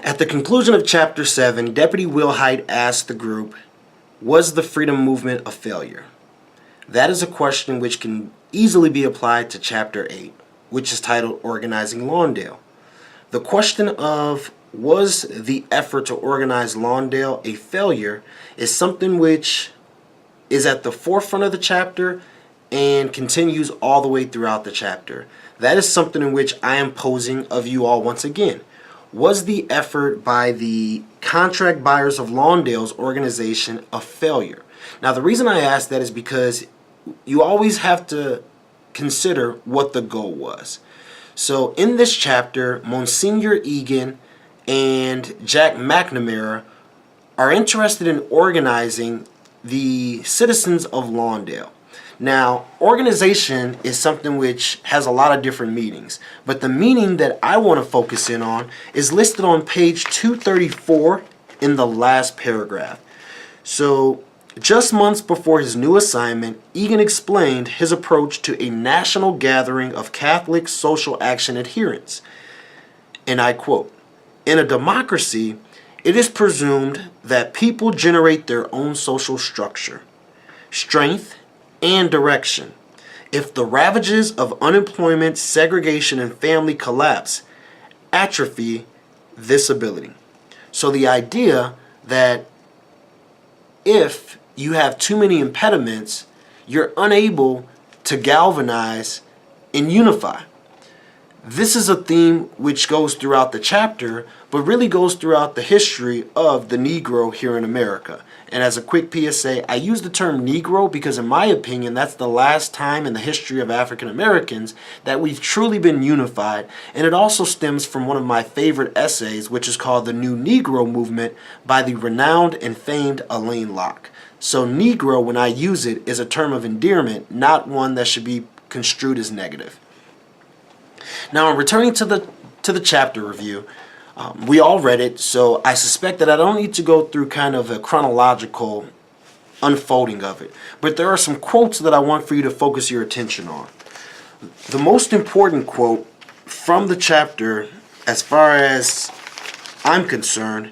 At the conclusion of Chapter 7, Deputy Wilhite asked the group, "Was the freedom movement a failure?" That is a question which can easily be applied to Chapter 8, which is titled Organizing Lawndale. The question of was the effort to organize Lawndale a failure is something which is at the forefront of the chapter and continues all the way throughout the chapter. That is something in which I am posing of you all once again. Was the effort by the contract buyers of Lawndale's organization a failure? Now, the reason I ask that is because you always have to consider what the goal was. So in this chapter, Monsignor Egan and Jack McNamara are interested in organizing the citizens of Lawndale. Now, organization is something which has a lot of different meanings, but the meaning that I want to focus in on is listed on page 234 in the last paragraph. So, just months before his new assignment, Egan explained his approach to a national gathering of Catholic social action adherents. And I quote, "In a democracy, it is presumed that people generate their own social structure, strength, and direction. If the ravages of unemployment, segregation, and family collapse atrophy this ability." So the idea that if you have too many impediments, you're unable to galvanize and unify. This is a theme which goes throughout the chapter, but really goes throughout the history of the Negro here in America. And as a quick PSA, I use the term Negro because in my opinion, that's the last time in the history of African Americans that we've truly been unified. And it also stems from one of my favorite essays, which is called The New Negro Movement by the renowned and famed Alain Locke. So Negro, when I use it, is a term of endearment, not one that should be construed as negative. Now, in returning to the chapter review, we all read it, so I suspect that I don't need to go through kind of a chronological unfolding of it. But there are some quotes that I want for you to focus your attention on. The most important quote from the chapter, as far as I'm concerned,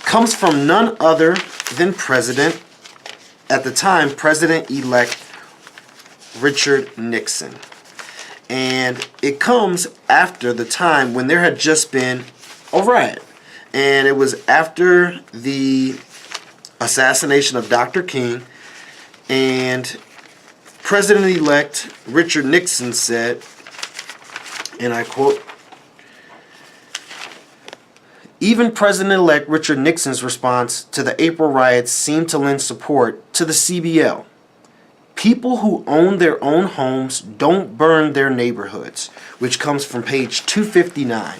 comes from none other than at the time, President-elect Richard Nixon. And it comes after the time when there had just been a riot. And it was after the assassination of Dr. King. And President-elect Richard Nixon said, and I quote, "Even President-elect Richard Nixon's response to the April riots seemed to lend support to the CBL. People who own their own homes don't burn their neighborhoods," which comes from page 259.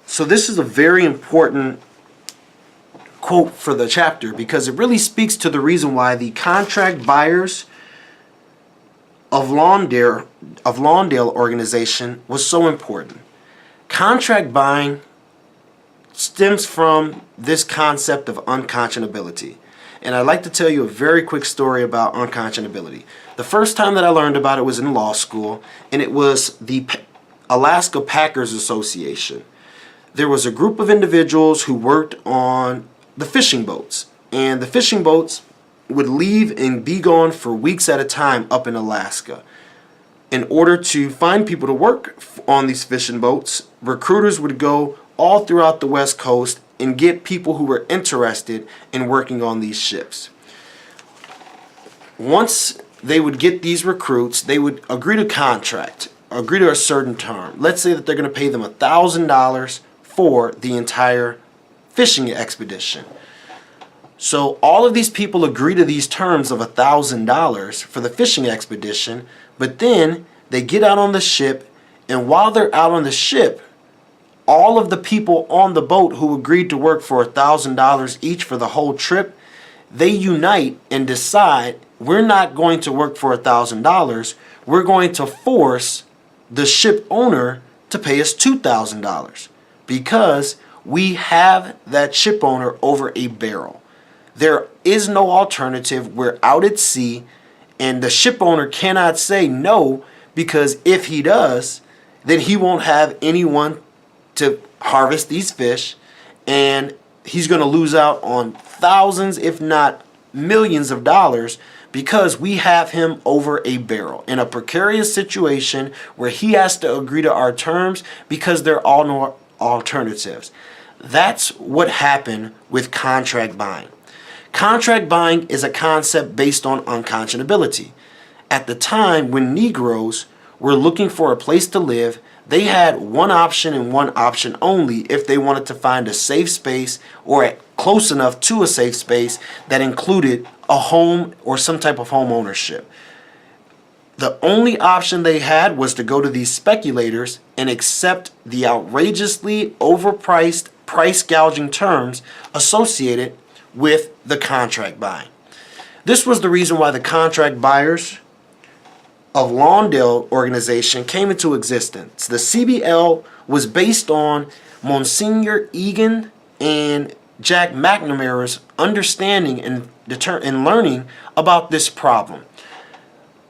So this is a very important quote for the chapter because it really speaks to the reason why the contract buyers of Lawndale organization was so important. Contract buying stems from this concept of unconscionability. And I'd like to tell you a very quick story about unconscionability. The first time that I learned about it was in law school, and it was the Alaska Packers Association. There was a group of individuals who worked on the fishing boats, and the fishing boats would leave and be gone for weeks at a time up in Alaska. In order to find people to work on these fishing boats, recruiters would go all throughout the West Coast and get people who were interested in working on these ships. Once they would get these recruits, they would agree to contract, agree to a certain term. Let's say that they're going to pay them $1,000 for the entire fishing expedition. So all of these people agree to these terms of $1,000 for the fishing expedition, but then they get out on the ship, and while they're out on the ship, all of the people on the boat who agreed to work for $1,000 each for the whole trip, they unite and decide we're not going to work for $1,000. We're going to force the ship owner to pay us $2,000 because we have that ship owner over a barrel. There is no alternative. We're out at sea, and the ship owner cannot say no because if he does, then he won't have anyone to harvest these fish, and he's going to lose out on thousands, if not millions of dollars, because we have him over a barrel in a precarious situation where he has to agree to our terms because there are no alternatives. That's what happened with contract buying. Contract buying is a concept based on unconscionability. At the time when Negroes were looking for a place to live, they had one option and one option only if they wanted to find a safe space or close enough to a safe space that included a home or some type of home ownership. The only option they had was to go to these speculators and accept the outrageously overpriced, price gouging terms associated with the contract buying. This was the reason why the contract buyers of Lawndale organization came into existence. The CBL was based on Monsignor Egan and Jack McNamara's understanding and learning about this problem.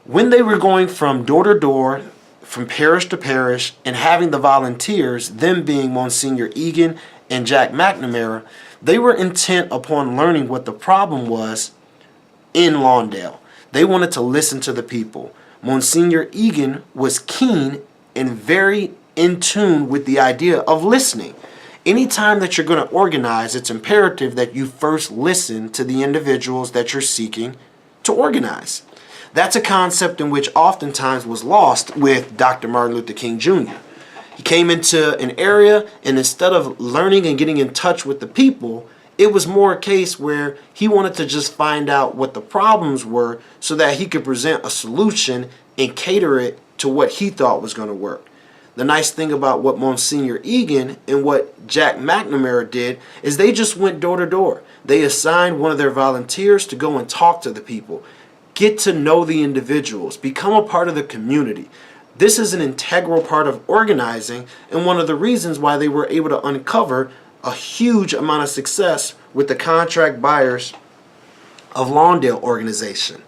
When they were going from door to door, from parish to parish, and having the volunteers, them being Monsignor Egan and Jack McNamara, they were intent upon learning what the problem was in Lawndale. They wanted to listen to the people. Monsignor Egan was keen and very in tune with the idea of listening. Anytime that you're going to organize, it's imperative that you first listen to the individuals that you're seeking to organize. That's a concept in which oftentimes was lost with Dr. Martin Luther King Jr. He came into an area, and instead of learning and getting in touch with the people, it was more a case where he wanted to just find out what the problems were so that he could present a solution and cater it to what he thought was going to work. The nice thing about what Monsignor Egan and what Jack McNamara did is they just went door to door. They assigned one of their volunteers to go and talk to the people, get to know the individuals, become a part of the community. This is an integral part of organizing, and one of the reasons why they were able to uncover a huge amount of success with the contract buyers of Lawndale organization.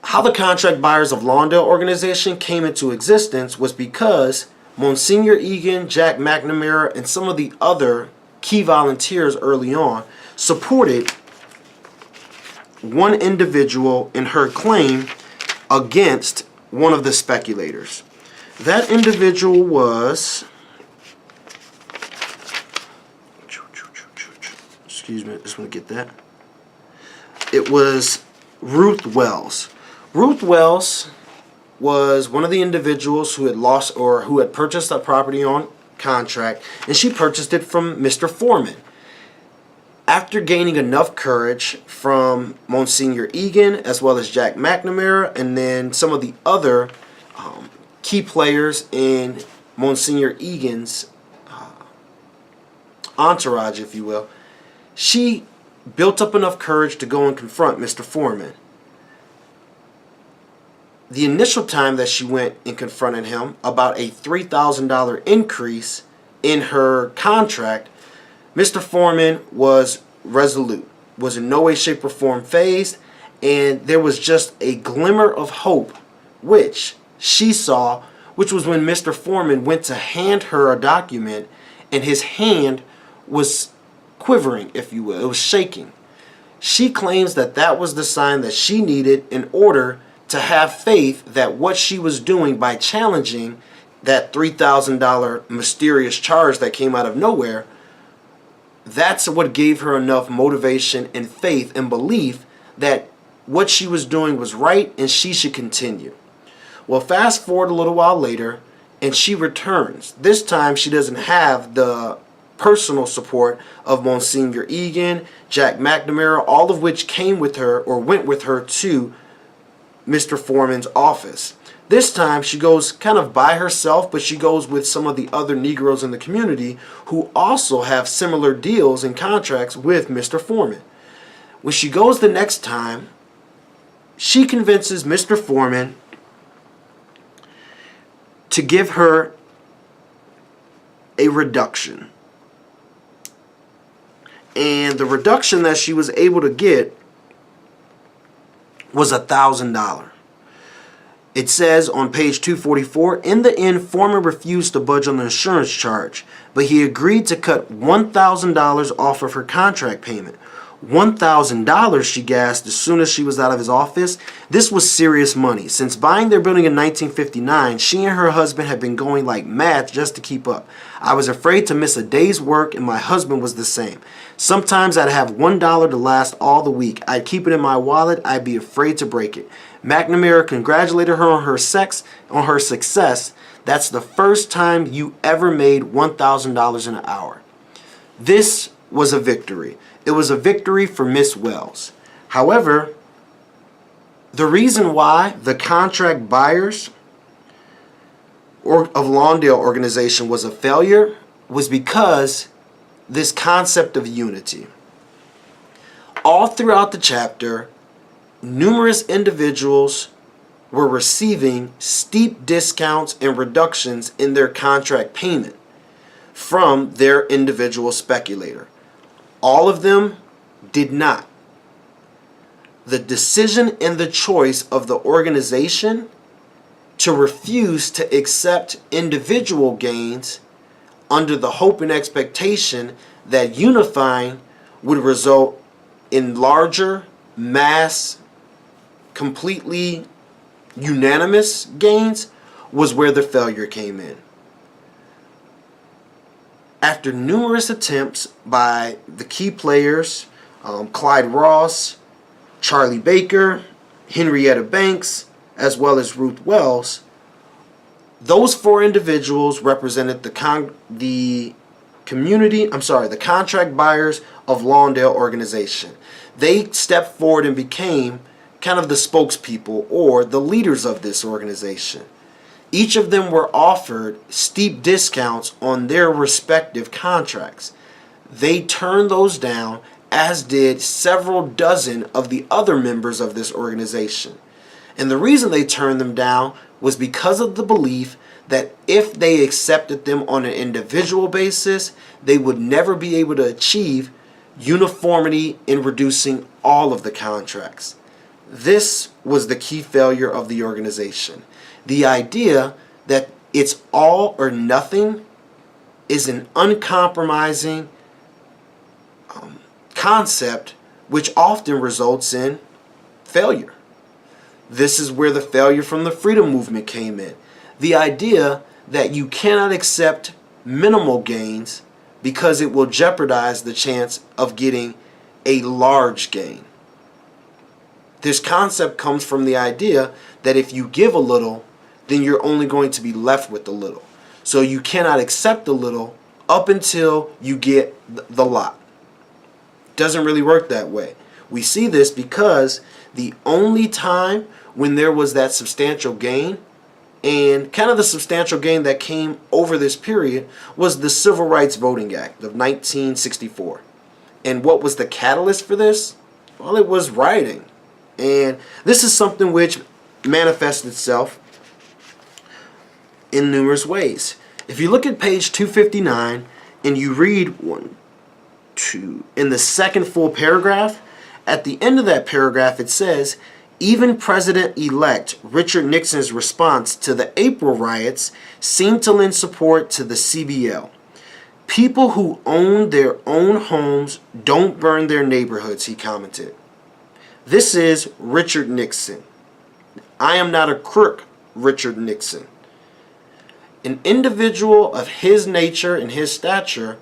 How the contract buyers of Lawndale organization came into existence was because Monsignor Egan, Jack McNamara, and some of the other key volunteers early on supported one individual in her claim against one of the speculators. That individual was, excuse me, I just want to get that. It was Ruth Wells. Ruth Wells was one of the individuals who had lost or who had purchased a property on contract, and she purchased it from Mr. Foreman. After gaining enough courage from Monsignor Egan as well as Jack McNamara and then some of the other key players in Monsignor Egan's entourage, if you will, she built up enough courage to go and confront Mr. Foreman. The initial time that she went and confronted him about a $3,000 increase in her contract, Mr. Foreman was resolute, was in no way, shape, or form phased, and there was just a glimmer of hope, which she saw, which was when Mr. Foreman went to hand her a document, and his hand was quivering, if you will. It was shaking. She claims that that was the sign that she needed in order to have faith that what she was doing by challenging that $3,000 mysterious charge that came out of nowhere, that's what gave her enough motivation and faith and belief that what she was doing was right and she should continue. Well, fast forward a little while later, and she returns. This time she doesn't have the personal support of Monsignor Egan, Jack McNamara, all of which came with her or went with her to Mr. Foreman's office. This time she goes kind of by herself, but she goes with some of the other Negroes in the community who also have similar deals and contracts with Mr. Foreman. When she goes the next time, she convinces Mr. Foreman to give her a reduction. And the reduction that she was able to get was $1,000. It says on page 244, in the end, Foreman refused to budge on the insurance charge, but he agreed to cut $1,000 off of her contract payment. $1,000, she gasped as soon as she was out of his office. This was serious money. Since buying their building in 1959, she and her husband had been going like mad just to keep up. I was afraid to miss a day's work, and my husband was the same. Sometimes I'd have $1 to last all the week. I'd keep it in my wallet. I'd be afraid to break it. McNamara congratulated her on her success. That's the first time you ever made $1,000 an hour. This was a victory. It was a victory for Miss Wells. However, the reason why the contract buyers of Lawndale organization was a failure was because this concept of unity. All throughout the chapter, numerous individuals were receiving steep discounts and reductions in their contract payment from their individual speculator. All of them did not. The decision and the choice of the organization to refuse to accept individual gains under the hope and expectation that unifying would result in larger, mass, completely unanimous gains was where the failure came in. After numerous attempts by the key players, Clyde Ross, Charlie Baker, Henrietta Banks, as well as Ruth Wells, those four individuals represented the contract buyers of Lawndale organization. They stepped forward and became kind of the spokespeople or the leaders of this organization. Each of them were offered steep discounts on their respective contracts. They turned those down, as did several dozen of the other members of this organization. And the reason they turned them down was because of the belief that if they accepted them on an individual basis, they would never be able to achieve uniformity in reducing all of the contracts. This was the key failure of the organization. The idea that it's all or nothing is an uncompromising concept which often results in failure. This is where the failure from the freedom movement came in. The idea that you cannot accept minimal gains because it will jeopardize the chance of getting a large gain. This concept comes from the idea that if you give a little, then you're only going to be left with a little. So you cannot accept a little up until you get the lot. Doesn't really work that way. We see this because the only time when there was that substantial gain, and kind of the substantial gain that came over this period, was the Civil Rights Voting Act of 1964. And what was the catalyst for this? Well, it was rioting. And this is something which manifests itself in numerous ways. If you look at page 259 and you read in the second full paragraph, at the end of that paragraph it says, even President-elect Richard Nixon's response to the April riots seemed to lend support to the CBL. People who own their own homes don't burn their neighborhoods, he commented. This is Richard Nixon. I am not a crook, Richard Nixon. An individual of his nature and his stature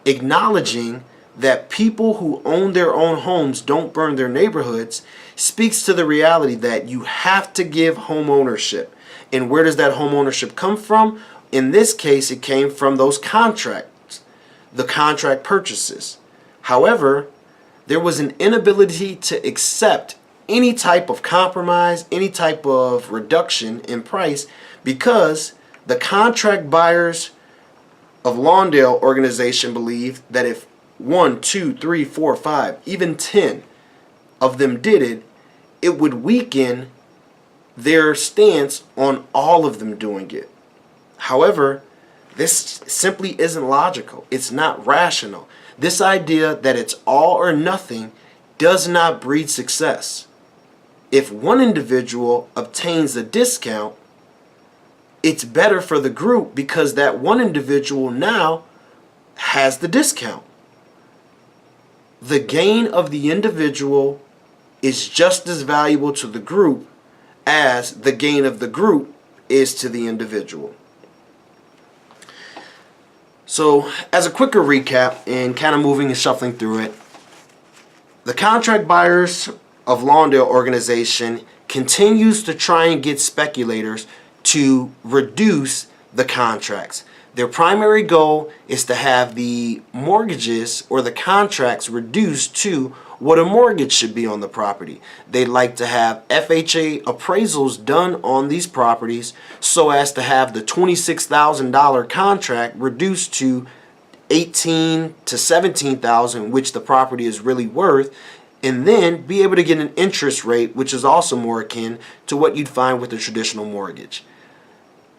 acknowledging that people who own their own homes don't burn their neighborhoods speaks to the reality that you have to give home ownership. And where does that home ownership come from? In this case, it came from those contracts, the contract purchases. However, there was an inability to accept any type of compromise, any type of reduction in price, because the contract buyers of Lawndale organization believed that if 1, 2, 3, 4, 5, even 10 of them did it, it would weaken their stance on all of them doing it. However, this simply isn't logical. It's not rational. This idea that it's all or nothing does not breed success. if one individual obtains a discount, it's better for the group because that one individual now has the discount. The gain of the individual is just as valuable to the group as the gain of the group is to the individual. So, as a quicker recap and kind of moving and shuffling through it, the Contract Buyers of Lawndale organization continues to try and get speculators to reduce the contracts. Their primary goal is to have the mortgages or the contracts reduced to what a mortgage should be on the property. They'd like to have FHA appraisals done on these properties so as to have the $26,000 contract reduced to $18,000 to $17,000, which the property is really worth, and then be able to get an interest rate which is also more akin to what you'd find with a traditional mortgage.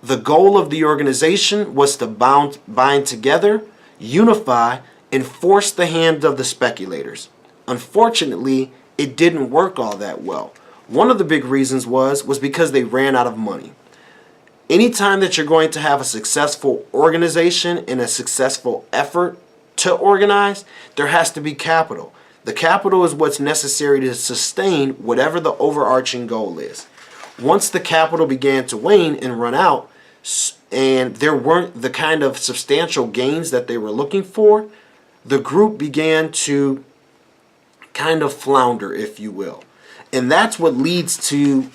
The goal of the organization was to bind together, unify, and force the hand of the speculators. Unfortunately, it didn't work all that well. One of the big reasons was because they ran out of money. Anytime that you're going to have a successful organization and a successful effort to organize, there has to be capital. The capital is what's necessary to sustain whatever the overarching goal is. Once the capital began to wane and run out, and there weren't the kind of substantial gains that they were looking for, the group began to kind of flounder, if you will. And that's what leads to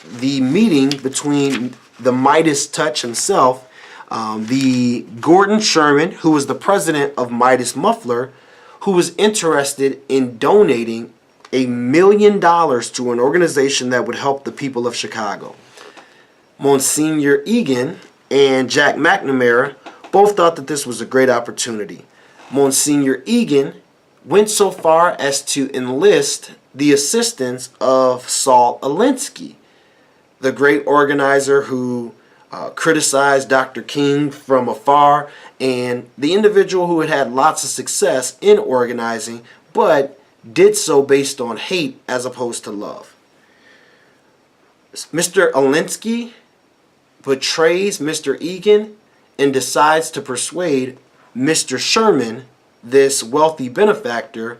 the meeting between the Midas Touch himself, the Gordon Sherman, who was the president of Midas Muffler, who was interested in donating $1 million to an organization that would help the people of Chicago. Monsignor Egan and Jack McNamara both thought that this was a great opportunity. Monsignor Egan went so far as to enlist the assistance of Saul Alinsky, the great organizer who criticized Dr. King from afar, and the individual who had had lots of success in organizing, but did so based on hate as opposed to love. Mr. Alinsky betrays Mr. Egan and decides to persuade Mr. Sherman, this wealthy benefactor,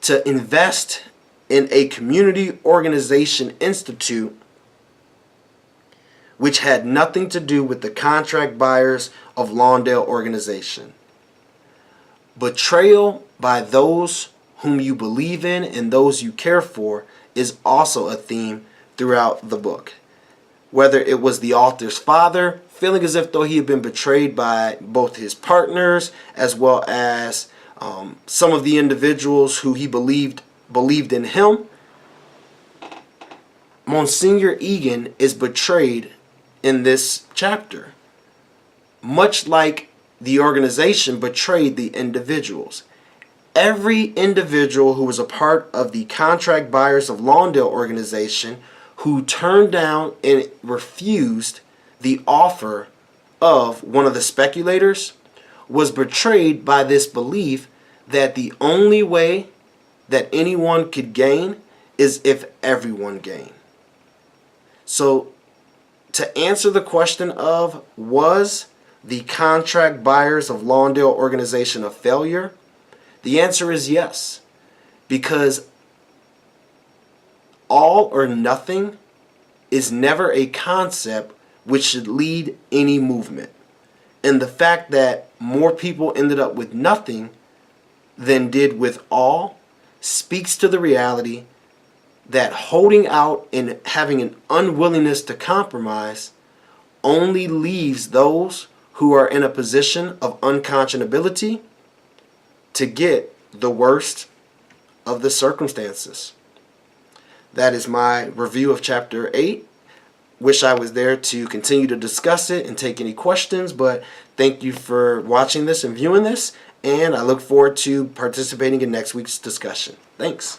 to invest in a community organization institute which had nothing to do with the Contract Buyers of Lawndale organization. Betrayal by those whom you believe in and those you care for is also a theme throughout the book. Whether it was the author's father feeling as if though he had been betrayed by both his partners as well as some of the individuals who he believed in him, Monsignor Egan is betrayed in this chapter, much like the organization betrayed the individuals. Every individual who was a part of the Contract Buyers of Lawndale organization who turned down and refused the offer of one of the speculators was betrayed by this belief that the only way that anyone could gain is if everyone gained. So, to answer the question of, was the Contract Buyers of Lawndale organization a failure? The answer is yes, because all or nothing is never a concept which should lead any movement. And the fact that more people ended up with nothing than did with all speaks to the reality that holding out and having an unwillingness to compromise only leaves those who are in a position of unconscionability to get the worst of the circumstances. That is my review of Chapter 8. Wish I was there to continue to discuss it and take any questions, but thank you for watching this and viewing this, and I look forward to participating in next week's discussion. Thanks.